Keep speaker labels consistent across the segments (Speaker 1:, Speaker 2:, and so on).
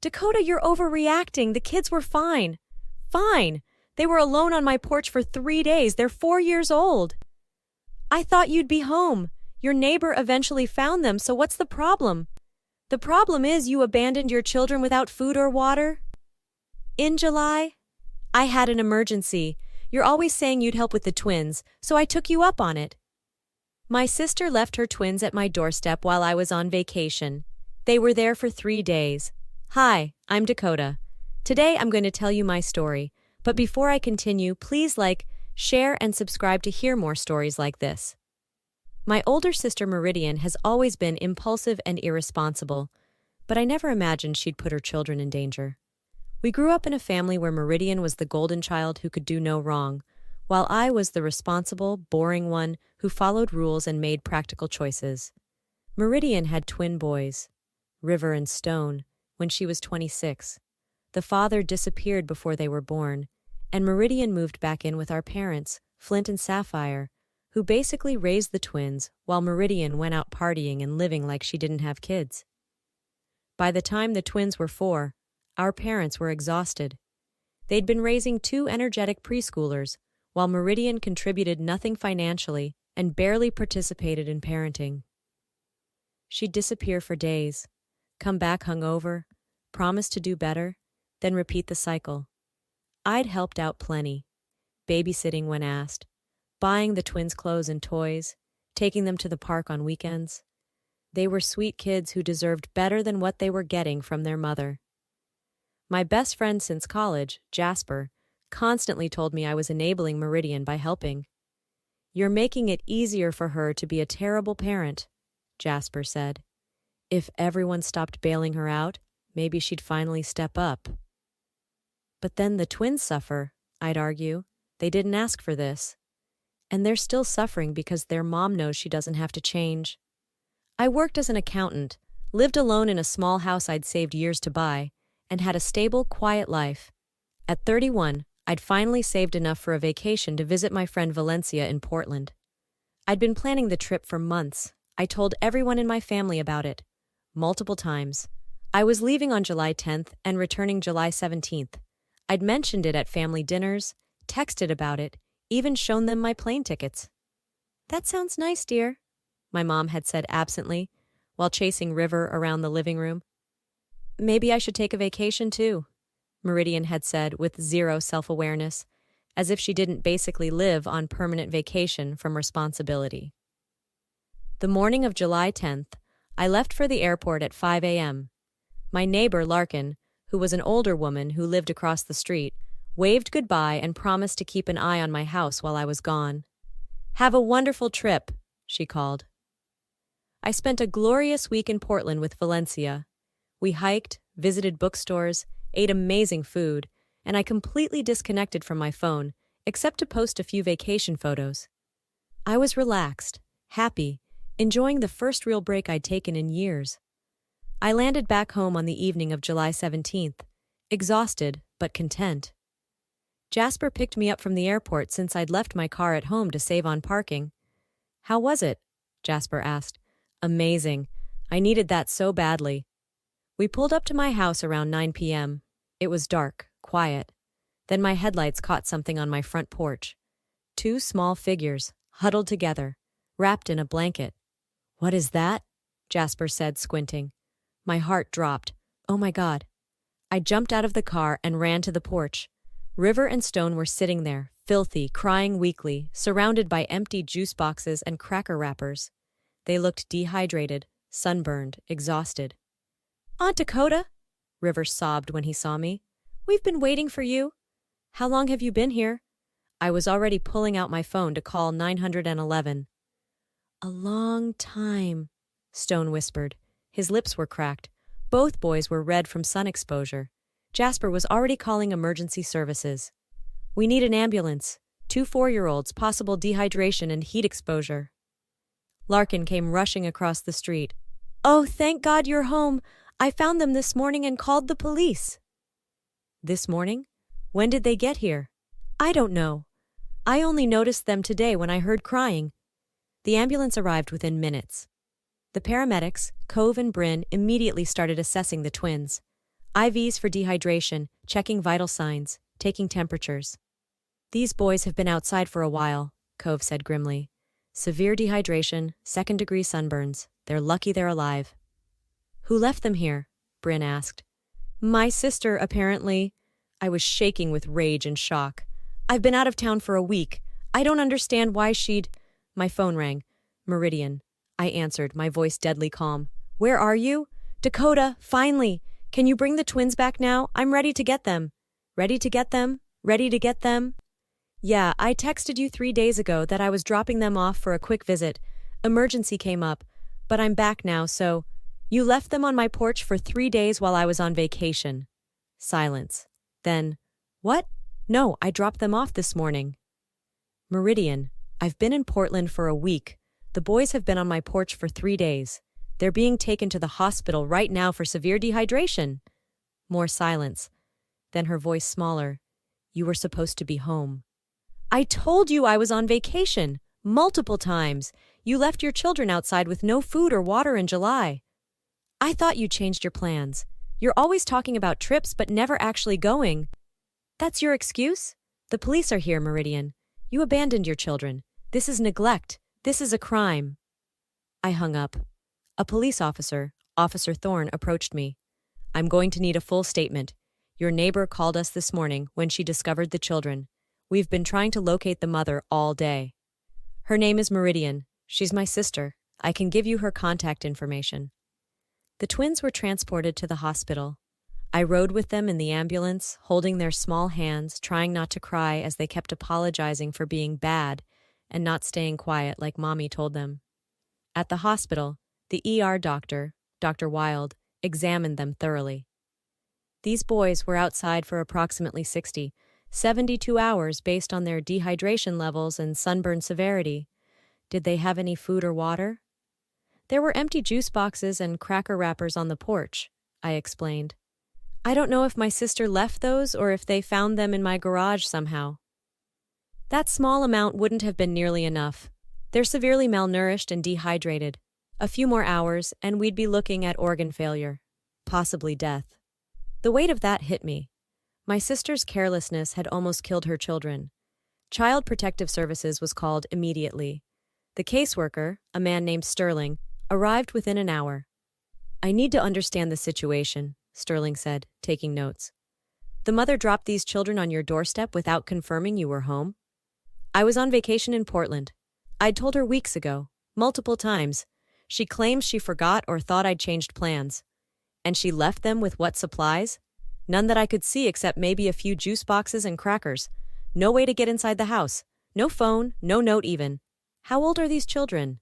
Speaker 1: Dakota, you're overreacting. The kids were fine. Fine. They were alone on my porch for 3 days. They're 4 years old. I thought you'd be home. Your neighbor eventually found them, so what's the problem? The problem is you abandoned your children without food or water? In July? I had an emergency. You're always saying you'd help with the twins, so I took you up on it. My sister left her twins at my doorstep while I was on vacation. They were there for 3 days. Hi, I'm Dakota. Today I'm going to tell you my story, but before I continue, please like, share, and subscribe to hear more stories like this. My older sister Meridian has always been impulsive and irresponsible, but I never imagined she'd put her children in danger. We grew up in a family where Meridian was the golden child who could do no wrong, while I was the responsible, boring one who followed rules and made practical choices. Meridian had twin boys, River and Stone, when she was 26. The father disappeared before they were born, and Meridian moved back in with our parents, Flint and Sapphire, who basically raised the twins while Meridian went out partying and living like she didn't have kids. By the time the twins were 4, our parents were exhausted. They'd been raising 2 energetic preschoolers, while Meridian contributed nothing financially and barely participated in parenting. She'd disappear for days, come back hungover, promise to do better, then repeat the cycle. I'd helped out plenty, babysitting when asked, buying the twins clothes and toys, taking them to the park on weekends. They were sweet kids who deserved better than what they were getting from their mother. My best friend since college, Jasper, constantly told me I was enabling Meridian by helping. "You're making it easier for her to be a terrible parent," Jasper said. If everyone stopped bailing her out, maybe she'd finally step up. But then the twins suffer, I'd argue. They didn't ask for this. And they're still suffering because their mom knows she doesn't have to change. I worked as an accountant, lived alone in a small house I'd saved years to buy, and had a stable, quiet life. At 31, I'd finally saved enough for a vacation to visit my friend Valencia in Portland. I'd been planning the trip for months. I told everyone in my family about it, multiple times. I was leaving on July 10th and returning July 17th. I'd mentioned it at family dinners, texted about it, even shown them my plane tickets. "That sounds nice, dear," my mom had said absently, while chasing River around the living room. "Maybe I should take a vacation too," Meridian had said with zero self-awareness, as if she didn't basically live on permanent vacation from responsibility. The morning of July 10th, I left for the airport at 5 a.m. My neighbor, Larkin, who was an older woman who lived across the street, waved goodbye and promised to keep an eye on my house while I was gone. "Have a wonderful trip," she called. I spent a glorious week in Portland with Valencia. We hiked, visited bookstores, ate amazing food, and I completely disconnected from my phone, except to post a few vacation photos. I was relaxed, happy, enjoying the first real break I'd taken in years. I landed back home on the evening of July 17th, exhausted but content. Jasper picked me up from the airport since I'd left my car at home to save on parking. "How was it?" Jasper asked. "Amazing. I needed that so badly." We pulled up to my house around 9 p.m. It was dark, quiet. Then my headlights caught something on my front porch. 2 small figures, huddled together, wrapped in a blanket. "What is that?" Jasper said, squinting. My heart dropped. Oh my God. I jumped out of the car and ran to the porch. River and Stone were sitting there, filthy, crying weakly, surrounded by empty juice boxes and cracker wrappers. They looked dehydrated, sunburned, exhausted. "Aunt Dakota," River sobbed when he saw me. "We've been waiting for you. How long have you been here?" I was already pulling out my phone to call 911. "A long time," Stone whispered. His lips were cracked. Both boys were red from sun exposure. Jasper was already calling emergency services. "We need an ambulance. 2 4-year-olds, possible dehydration and heat exposure." Larkin came rushing across the street. "Oh, thank God you're home. I found them this morning and called the police." "This morning? When did they get here?" "I don't know. I only noticed them today when I heard crying." The ambulance arrived within minutes. The paramedics, Cove and Bryn, immediately started assessing the twins. IVs for dehydration, checking vital signs, taking temperatures. These boys have been outside for a while, Cove said grimly. Severe dehydration, second-degree sunburns. They're lucky they're alive. Who left them here? Bryn asked. My sister, apparently. I was shaking with rage and shock. I've been out of town for a week. I don't understand why she'd… My phone rang. Meridian. I answered, my voice deadly calm. Where are you? Dakota, finally. Can you bring the twins back now? I'm ready to get them. Ready to get them? Ready to get them? Yeah, I texted you 3 days ago that I was dropping them off for a quick visit. Emergency came up, but I'm back now, so… You left them on my porch for 3 days while I was on vacation. Silence. Then, what? No, I dropped them off this morning. Meridian, I've been in Portland for a week. The boys have been on my porch for 3 days. They're being taken to the hospital right now for severe dehydration. More silence. Then her voice smaller. You were supposed to be home. I told you I was on vacation. Multiple times. You left your children outside with no food or water in July. I thought you changed your plans. You're always talking about trips but never actually going. That's your excuse? The police are here, Meridian. You abandoned your children. This is neglect. This is a crime. I hung up. A police officer, Officer Thorne, approached me. I'm going to need a full statement. Your neighbor called us this morning when she discovered the children. We've been trying to locate the mother all day. Her name is Meridian. She's my sister. I can give you her contact information. The twins were transported to the hospital. I rode with them in the ambulance, holding their small hands, trying not to cry as they kept apologizing for being bad and not staying quiet like Mommy told them. At the hospital, the ER doctor, Dr. Wild, examined them thoroughly. These boys were outside for approximately 72 hours based on their dehydration levels and sunburn severity. Did they have any food or water? There were empty juice boxes and cracker wrappers on the porch, I explained. I don't know if my sister left those or if they found them in my garage somehow. That small amount wouldn't have been nearly enough. They're severely malnourished and dehydrated. A few more hours, and we'd be looking at organ failure, possibly death. The weight of that hit me. My sister's carelessness had almost killed her children. Child Protective Services was called immediately. The caseworker, a man named Sterling, arrived within an hour. I need to understand the situation, Sterling said, taking notes. The mother dropped these children on your doorstep without confirming you were home? I was on vacation in Portland. I'd told her weeks ago, multiple times. She claims she forgot or thought I'd changed plans. And she left them with what supplies? None that I could see except maybe a few juice boxes and crackers. No way to get inside the house. No phone, no note even. How old are these children?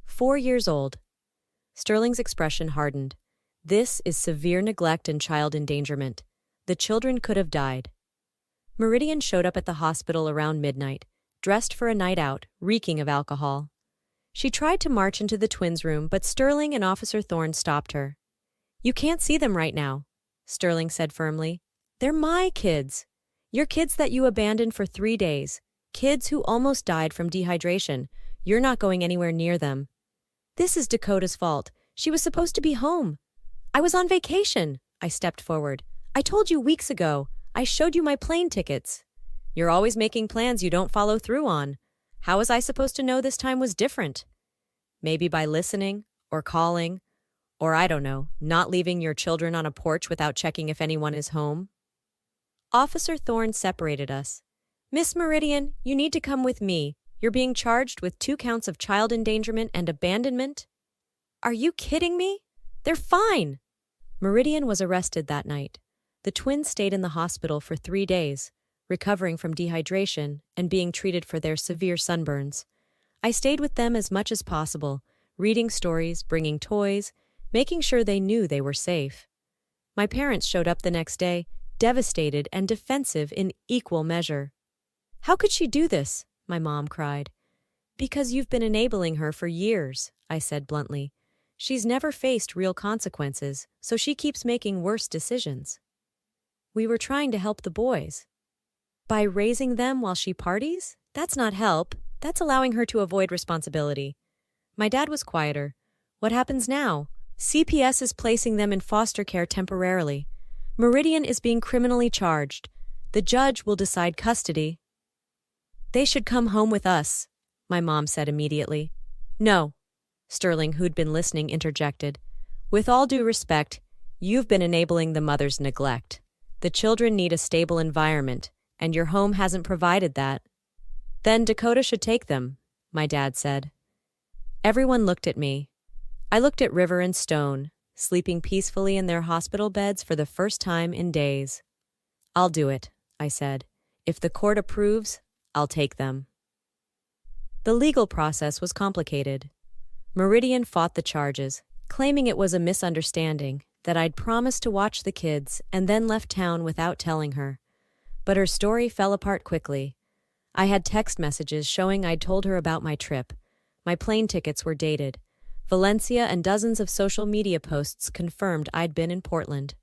Speaker 1: 4 years old. Sterling's expression hardened. This is severe neglect and child endangerment. The children could have died. Meridian showed up at the hospital around midnight, dressed for a night out, reeking of alcohol. She tried to march into the twins' room, but Sterling and Officer Thorne stopped her. You can't see them right now, Sterling said firmly. They're my kids. Your kids that you abandoned for 3 days. Kids who almost died from dehydration. You're not going anywhere near them. This is Dakota's fault. She was supposed to be home. I was on vacation. I stepped forward. I told you weeks ago. I showed you my plane tickets. You're always making plans you don't follow through on. How was I supposed to know this time was different? Maybe by listening, or calling, or I don't know, not leaving your children on a porch without checking if anyone is home? Officer Thorne separated us. Miss Meridian, you need to come with me. You're being charged with 2 counts of child endangerment and abandonment? Are you kidding me? They're fine. Meridian was arrested that night. The twins stayed in the hospital for 3 days, recovering from dehydration and being treated for their severe sunburns. I stayed with them as much as possible, reading stories, bringing toys, making sure they knew they were safe. My parents showed up the next day, devastated and defensive in equal measure. How could she do this? My mom cried. Because you've been enabling her for years, I said bluntly. She's never faced real consequences, so she keeps making worse decisions. We were trying to help the boys. By raising them while she parties? That's not help. That's allowing her to avoid responsibility. My dad was quieter. What happens now? CPS is placing them in foster care temporarily. Meridian is being criminally charged. The judge will decide custody. They should come home with us, my mom said immediately. No, Sterling, who'd been listening, interjected. With all due respect, you've been enabling the mother's neglect. The children need a stable environment, and your home hasn't provided that. Then Dakota should take them, my dad said. Everyone looked at me. I looked at River and Stone, sleeping peacefully in their hospital beds for the first time in days. I'll do it, I said. If the court approves, I'll take them. The legal process was complicated. Meridian fought the charges, claiming it was a misunderstanding, that I'd promised to watch the kids and then left town without telling her. But her story fell apart quickly. I had text messages showing I'd told her about my trip. My plane tickets were dated. Valencia and dozens of social media posts confirmed I'd been in Portland.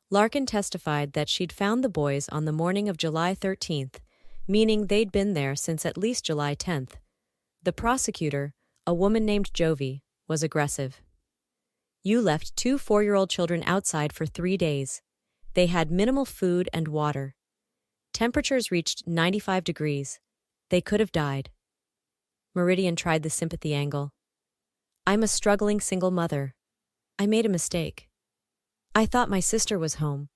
Speaker 1: Larkin testified that she'd found the boys on the morning of July 13th, meaning they'd been there since at least July 10th. The prosecutor, a woman named Jovi, was aggressive. You left 2 4-year-old children outside for 3 days. They had minimal food and water. Temperatures reached 95 degrees. They could have died. Meridian tried the sympathy angle. I'm a struggling single mother. I made a mistake. I thought my sister was home.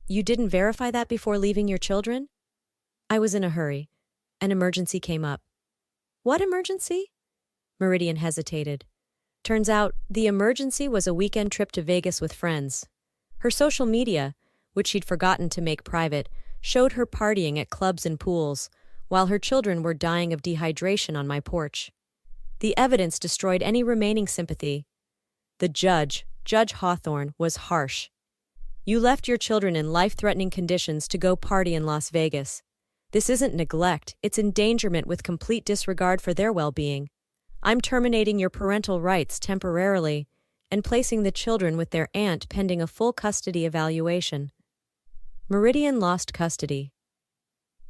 Speaker 1: You didn't verify that before leaving your children? I was in a hurry. An emergency came up. What emergency? Meridian hesitated. Turns out, the emergency was a weekend trip to Vegas with friends. Her social media, which she'd forgotten to make private, showed her partying at clubs and pools, while her children were dying of dehydration on my porch. The evidence destroyed any remaining sympathy. The judge, Judge Hawthorne, was harsh. You left your children in life-threatening conditions to go party in Las Vegas. This isn't neglect, it's endangerment with complete disregard for their well-being. I'm terminating your parental rights temporarily and placing the children with their aunt pending a full custody evaluation. Meridian lost custody.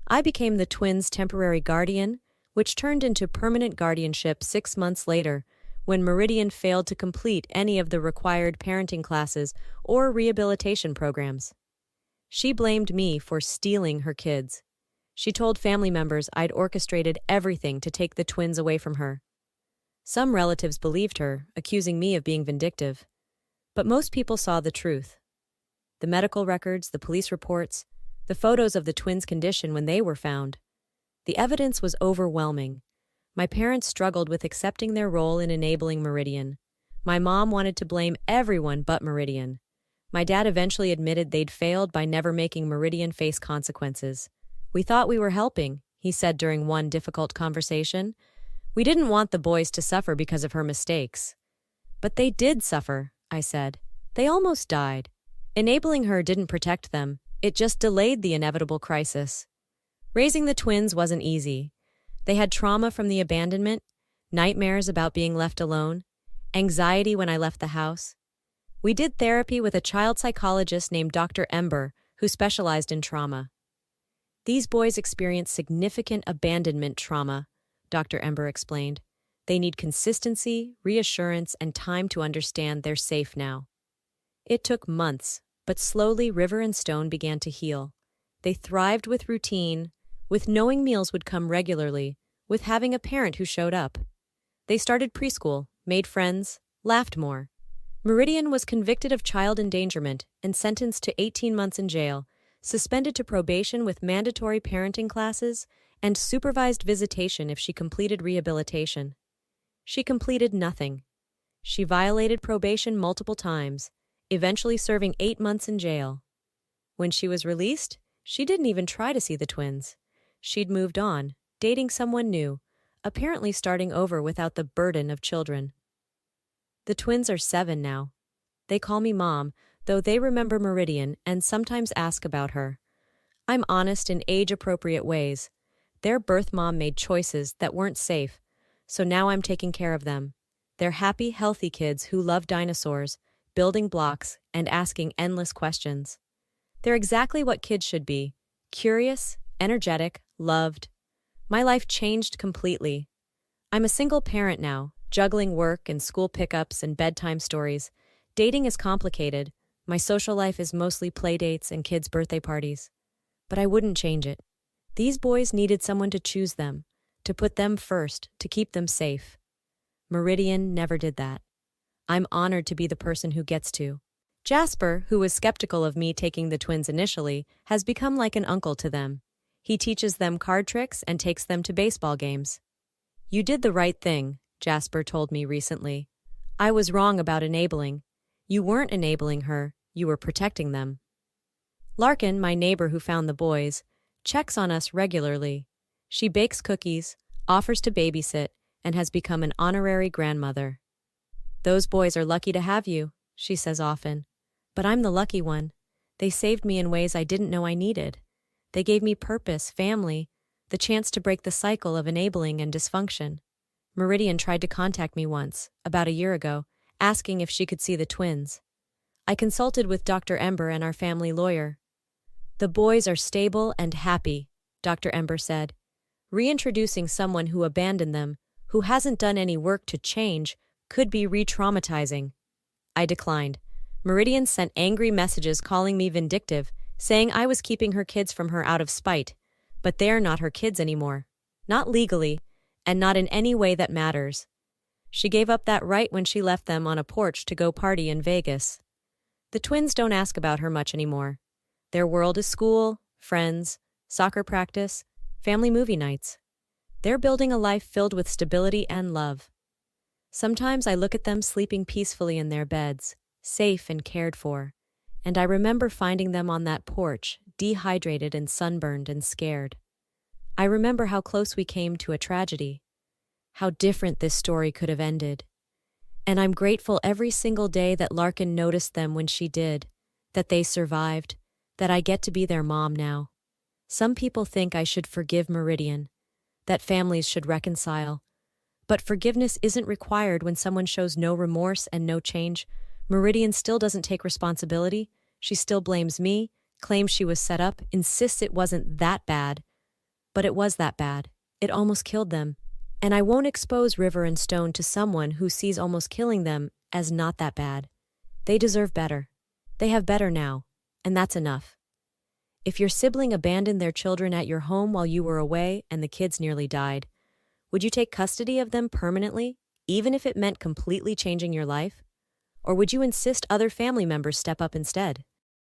Speaker 1: I became the twins' temporary guardian, which turned into permanent guardianship 6 months later, when Meridian failed to complete any of the required parenting classes or rehabilitation programs. She blamed me for stealing her kids. She told family members I'd orchestrated everything to take the twins away from her. Some relatives believed her, accusing me of being vindictive. But most people saw the truth. The medical records, the police reports, the photos of the twins' condition when they were found. The evidence was overwhelming. My parents struggled with accepting their role in enabling Meridian. My mom wanted to blame everyone but Meridian. My dad eventually admitted they'd failed by never making Meridian face consequences. We thought we were helping, he said during one difficult conversation. We didn't want the boys to suffer because of her mistakes. But they did suffer, I said. They almost died. Enabling her didn't protect them. It just delayed the inevitable crisis. Raising the twins wasn't easy. They had trauma from the abandonment, nightmares about being left alone, anxiety when I left the house. We did therapy with a child psychologist named Dr. Ember, who specialized in trauma. These boys experience significant abandonment trauma, Dr. Ember explained. They need consistency, reassurance, and time to understand they're safe now. It took months, but slowly River and Stone began to heal. They thrived with routine, with knowing meals would come regularly, with having a parent who showed up. They started preschool, made friends, laughed more. Meridian was convicted of child endangerment and sentenced to 18 months in jail, suspended to probation with mandatory parenting classes, and supervised visitation if she completed rehabilitation. She completed nothing. She violated probation multiple times, eventually serving 8 months in jail. When she was released, she didn't even try to see the twins. She'd moved on, dating someone new, apparently starting over without the burden of children. The twins are 7 now. They call me Mom, though they remember Meridian and sometimes ask about her. I'm honest in age-appropriate ways. Their birth mom made choices that weren't safe, so now I'm taking care of them. They're happy, healthy kids who love dinosaurs, building blocks, and asking endless questions. They're exactly what kids should be: curious, energetic, loved. My life changed completely. I'm a single parent now, juggling work and school pickups and bedtime stories. Dating is complicated, My social life is mostly playdates and kids' birthday parties. But I wouldn't change it. These boys needed someone to choose them, to put them first, to keep them safe. Meridian never did that. I'm honored to be the person who gets to. Jasper, who was skeptical of me taking the twins initially, has become like an uncle to them. He teaches them card tricks and takes them to baseball games. You did the right thing, Jasper told me recently. I was wrong about enabling. You weren't enabling her, you were protecting them. Larkin, my neighbor who found the boys, checks on us regularly. She bakes cookies, offers to babysit, and has become an honorary grandmother. Those boys are lucky to have you, she says often. But I'm the lucky one. They saved me in ways I didn't know I needed. They gave me purpose, family, the chance to break the cycle of enabling and dysfunction. Meridian tried to contact me once, about a year ago, asking if she could see the twins. I consulted with Dr. Ember and our family lawyer. The boys are stable and happy, Dr. Ember said. Reintroducing someone who abandoned them, who hasn't done any work to change, could be re-traumatizing. I declined. Meridian sent angry messages calling me vindictive, saying I was keeping her kids from her out of spite. But they're not her kids anymore. Not legally, and not in any way that matters. She gave up that right when she left them on a porch to go party in Vegas. The twins don't ask about her much anymore. Their world is school, friends, soccer practice, family movie nights. They're building a life filled with stability and love. Sometimes I look at them sleeping peacefully in their beds, safe and cared for, and I remember finding them on that porch, dehydrated and sunburned and scared. I remember how close we came to a tragedy, how different this story could have ended. And I'm grateful every single day that Larkin noticed them when she did, that they survived, that I get to be their mom now. Some people think I should forgive Meridian, that families should reconcile. But forgiveness isn't required when someone shows no remorse and no change. Meridian still doesn't take responsibility. She still blames me, claims she was set up, insists it wasn't that bad. But it was that bad. It almost killed them. And I won't expose River and Stone to someone who sees almost killing them as not that bad. They deserve better. They have better now, and that's enough. If your sibling abandoned their children at your home while you were away and the kids nearly died, would you take custody of them permanently, even if it meant completely changing your life? Or would you insist other family members step up instead?